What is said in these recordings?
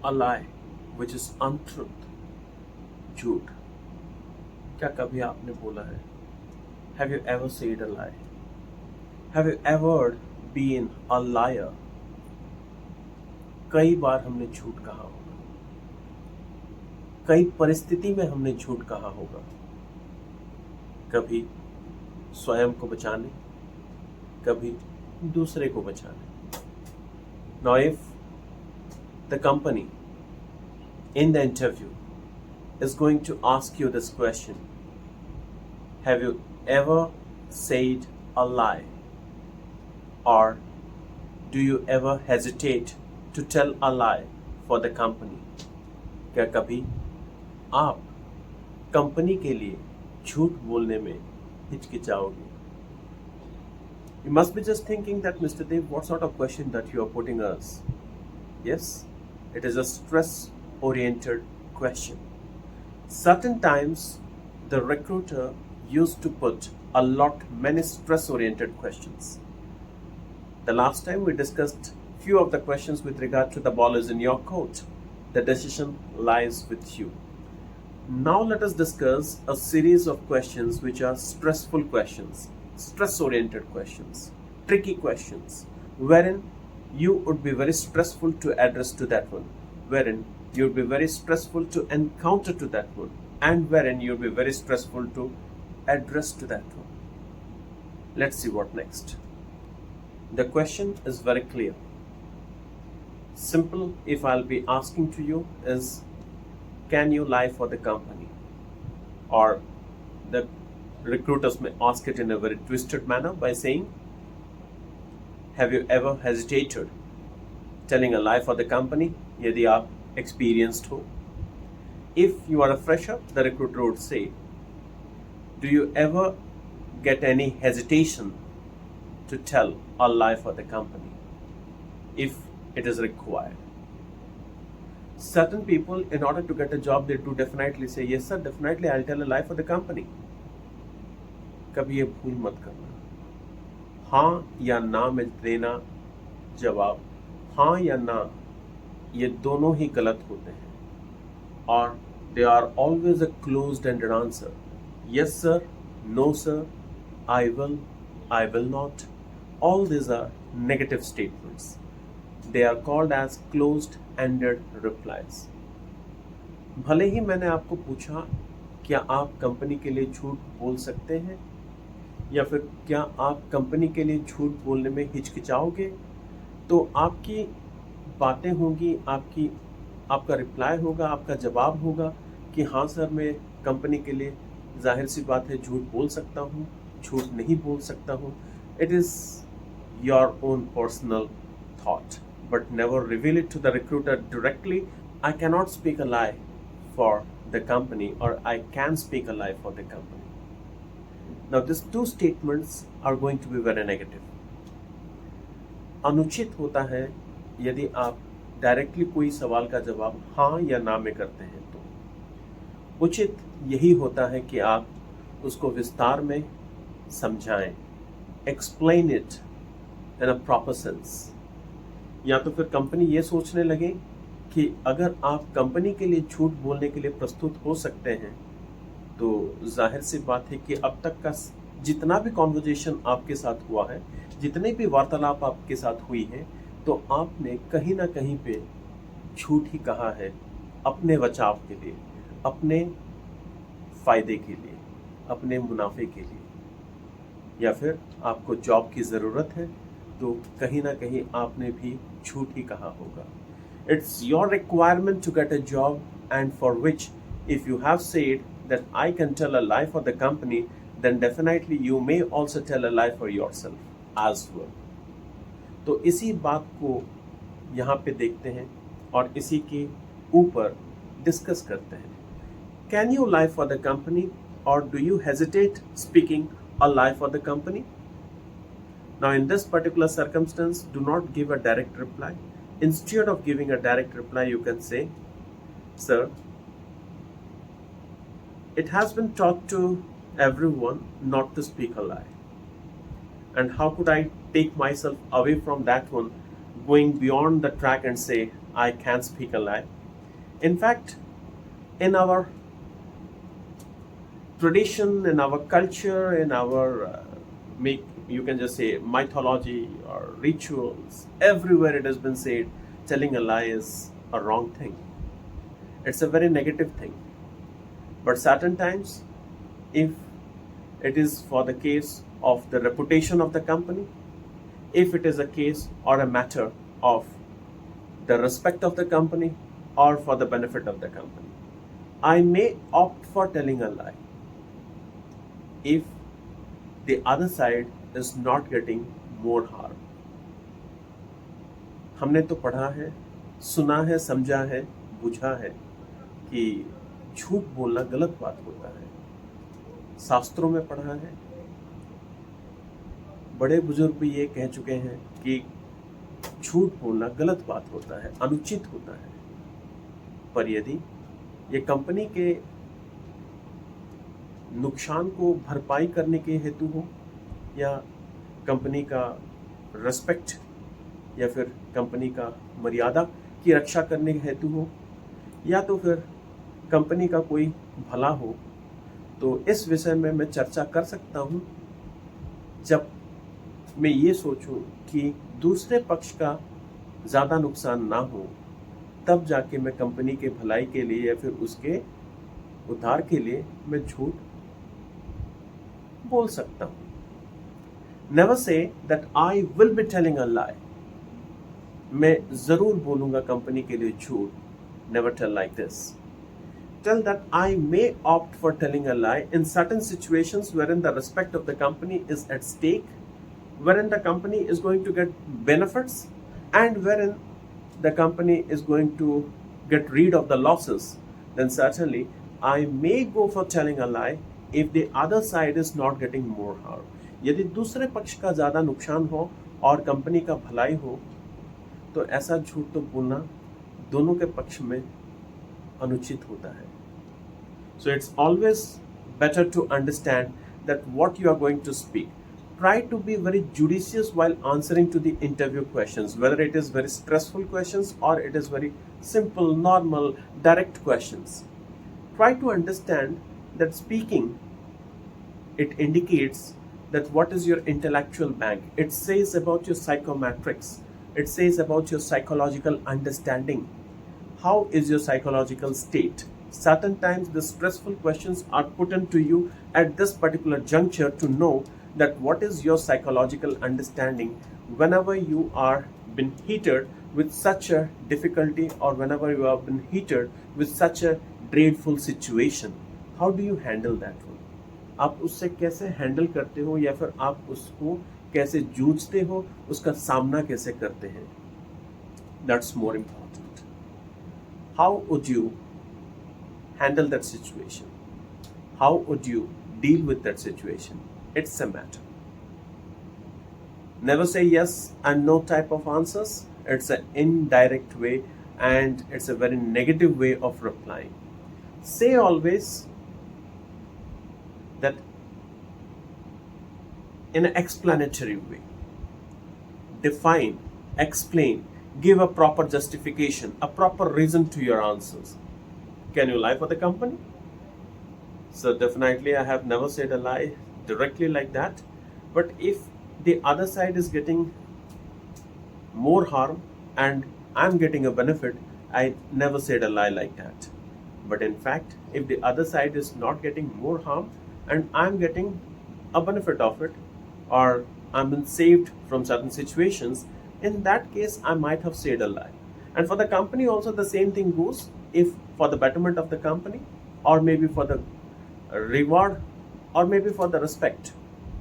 a lie which is untruth, झूठ. क्या कभी आपने बोला है? Have you ever said a lie? Have you ever been a liar? कई बार हमने झूठ कहा होगा, कई परिस्थिति में हमने झूठ कहा होगा, कभी स्वयं को बचाने, कभी दूसरे को बचाने. Now if the company in the interview is going to ask you this question, have you ever said a lie, or do you ever hesitate to tell a lie for the company? क्या कभी आप company के लिए झूठ बोलने में हिचकिचाओगे? You must be just thinking that, Mr. Dev, what sort of question that you are putting us? Yes, it is a stress-oriented question. Certain times, the recruiter used to put many stress-oriented questions. The last time we discussed few of the questions with regard to the ball is in your court. The decision lies with you. Now let us discuss a series of questions which are stressful questions, stress-oriented questions, tricky questions, wherein you would be very stressful to address to that one, wherein you would be very stressful to encounter to that one, and wherein you would be very stressful to address to that one. Let's see what next. The question is very clear. Simple, if I'll be asking to you, is can you lie for the company? Or the recruiters may ask it in a very twisted manner by saying, have you ever hesitated telling a lie for the company? यदि आप experienced हो. If you are a fresher, the recruiter would say, do you ever get any hesitation to tell a lie for the company if it is required? Certain people, in order to get a job, they do definitely say, yes sir, definitely I'll tell a lie for the company. कभी ये भूल मत करना. हाँ या ना में देना जवाब, हाँ या ना, ये दोनों ही गलत होते हैं. और they are always a closed-ended answer. Yes sir, no sir, I will not. All these are negative statements. They are called as closed-ended replies. भले ही मैंने आपको पूछा, क्या आप कंपनी के लिए झूठ बोल सकते हैं, या फिर क्या आप कंपनी के लिए झूठ बोलने में हिचकिचाओगे, तो आपकी बातें होंगी, आपका रिप्लाई होगा, आपका जवाब होगा कि हाँ सर, मैं कंपनी के लिए जाहिर सी बात है झूठ बोल सकता हूँ, झूठ नहीं बोल सकता हूँ. It is your own personal thought, but never reveal it to the recruiter directly. I cannot speak a lie for the company, or I can speak a lie for the company. Now these two statements are going to be very negative. अनुचित होता है यदि आप directly कोई सवाल का जवाब हाँ या ना में करते हैं. तो उचित यही होता है कि आप उसको विस्तार में समझाएं, explain it in a proper sense. या तो फिर कंपनी ये सोचने लगे कि अगर आप कंपनी के लिए झूठ बोलने के लिए प्रस्तुत हो सकते हैं, तो जाहिर सी बात है कि अब तक का जितना भी कॉन्वर्जेशन आपके साथ हुआ है, जितने भी वार्तालाप आपके साथ हुई है, तो आपने कहीं ना कहीं पे झूठ ही कहा है अपने बचाव के लिए, अपने फ़ायदे के लिए, अपने मुनाफे के लिए. या फिर आपको जॉब की ज़रूरत है, तो कहीं ना कहीं आपने भी झूठ ही कहा होगा. It's your requirement to get a job, and for which if you have said that I can tell a lie for the company, then definitely you may also tell a lie for yourself as well. तो इसी बात को यहाँ पे देखते हैं और इसी के ऊपर डिस्कस करते हैं. Can you lie for the company, और do you hesitate speaking a lie for the company? Now in this particular circumstance, do not give a direct reply. Instead of giving a direct reply, you can say, sir, it has been taught to everyone not to speak a lie. And how could I take myself away from that one, going beyond the track and say, I can speak a lie. In fact, in our tradition, in our culture, in our you can just say mythology or rituals, everywhere it has been said telling a lie is a wrong thing. It's a very negative thing. But certain times, if it is for the case of the reputation of the company, if it is a case or a matter of the respect of the company or for the benefit of the company, I may opt for telling a lie if the other side is not getting more harm. हमने तो पढ़ा है, सुना है, समझा है, बुझा है कि झूठ बोलना गलत बात होता है. शास्त्रों में पढ़ा है, बड़े बुजुर्ग भी ये कह चुके हैं कि झूठ बोलना गलत बात होता है, अनुचित होता है. पर यदि ये कंपनी के नुकसान को भरपाई करने के हेतु हो, या कंपनी का रेस्पेक्ट या फिर कंपनी का मर्यादा की रक्षा करने के हेतु हो, या तो फिर कंपनी का कोई भला हो, तो इस विषय में मैं चर्चा कर सकता हूं जब मैं ये सोचूं कि दूसरे पक्ष का ज़्यादा नुकसान ना हो. तब जाके मैं कंपनी के भलाई के लिए या फिर उसके उद्धार के लिए मैं झूठ बोल सकता हूं. Never say that I will be telling a lie. मैं जरूर बोलूंगा कंपनी के लिए झूठ. Never tell like this. Tell that I may opt for telling a lie in certain situations wherein the respect of the company is at stake, wherein the company is going to get benefits, and wherein the company is going to get rid of the losses. Then certainly I may go for telling a lie if the other side is not getting more harm. यदि दूसरे पक्ष का ज़्यादा नुकसान हो और company का भलाई हो, तो ऐसा झूठ तो बोलना दोनों के पक्ष में अनुचित होता है. So it's always better to understand that what you are going to speak. Try to be very judicious while answering to the interview questions, whether it is very stressful questions or it is very simple, normal, direct questions. Try to understand that speaking, it indicates that what is your intellectual bank. It says about your psychometrics. It says about your psychological understanding. How is your psychological state? Certain times the stressful questions are put into you at this particular juncture to know that what is your psychological understanding whenever you are been heated with such a difficulty or whenever you have been heated with such a dreadful situation. How do you handle that one? आप उससे कैसे handle करते हो या फिर आप उसको कैसे जूझते हो, उसका सामना कैसे करते हैं? That's more important. How would you handle that situation? How would you deal with that situation? It's a matter. Never say yes and no type of answers. It's an indirect way and it's a very negative way of replying. Say always that in an explanatory way. Define, explain, give a proper justification, a proper reason to your answers. Can you lie for the company? So definitely I have never said a lie directly like that. But if the other side is getting more harm and I'm getting a benefit, I never said a lie like that. But in fact, if the other side is not getting more harm and I'm getting a benefit of it, or I'm been saved from certain situations, in that case I might have said a lie. And for the company also the same thing goes. If for the betterment of the company, or maybe for the reward, or maybe for the respect,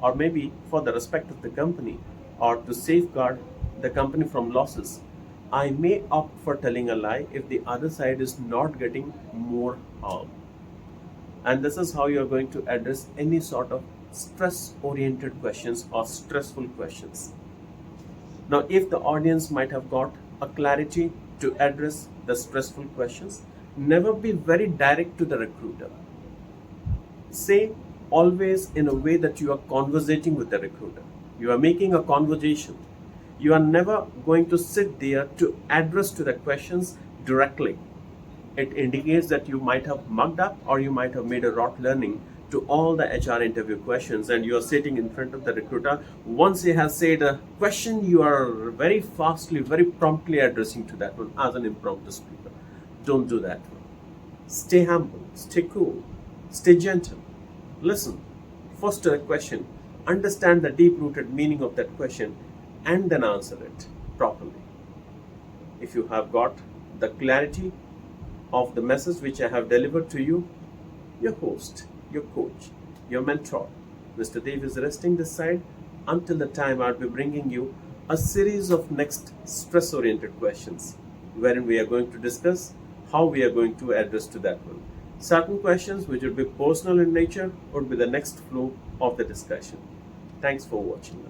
or maybe for the respect of the company, or to safeguard the company from losses, I may opt for telling a lie if the other side is not getting more harm. And this is how you're going to address any sort of stress-oriented questions or stressful questions. Now, if the audience might have got a clarity to address the stressful questions, never be very direct to the recruiter. Say always in a way that you are conversating with the recruiter. You are making a conversation. You are never going to sit there to address to the questions directly. It indicates that you might have mugged up or you might have made a rote learning to all the HR interview questions, and you are sitting in front of the recruiter. Once he has said a question, you are very fastly, very promptly addressing to that one as an impromptu speaker. Don't do that one. Stay humble, stay cool, stay gentle. Listen first to the question, understand the deep rooted meaning of that question, and then answer it properly. If you have got the clarity of the message which I have delivered to you, your host, your coach, your mentor, Mr. Dave is resting this side until the time I'll be bringing you a series of next stress oriented questions wherein we are going to discuss how we are going to address to that one. Certain questions which will be personal in nature would be the next flow of the discussion. Thanks for watching now.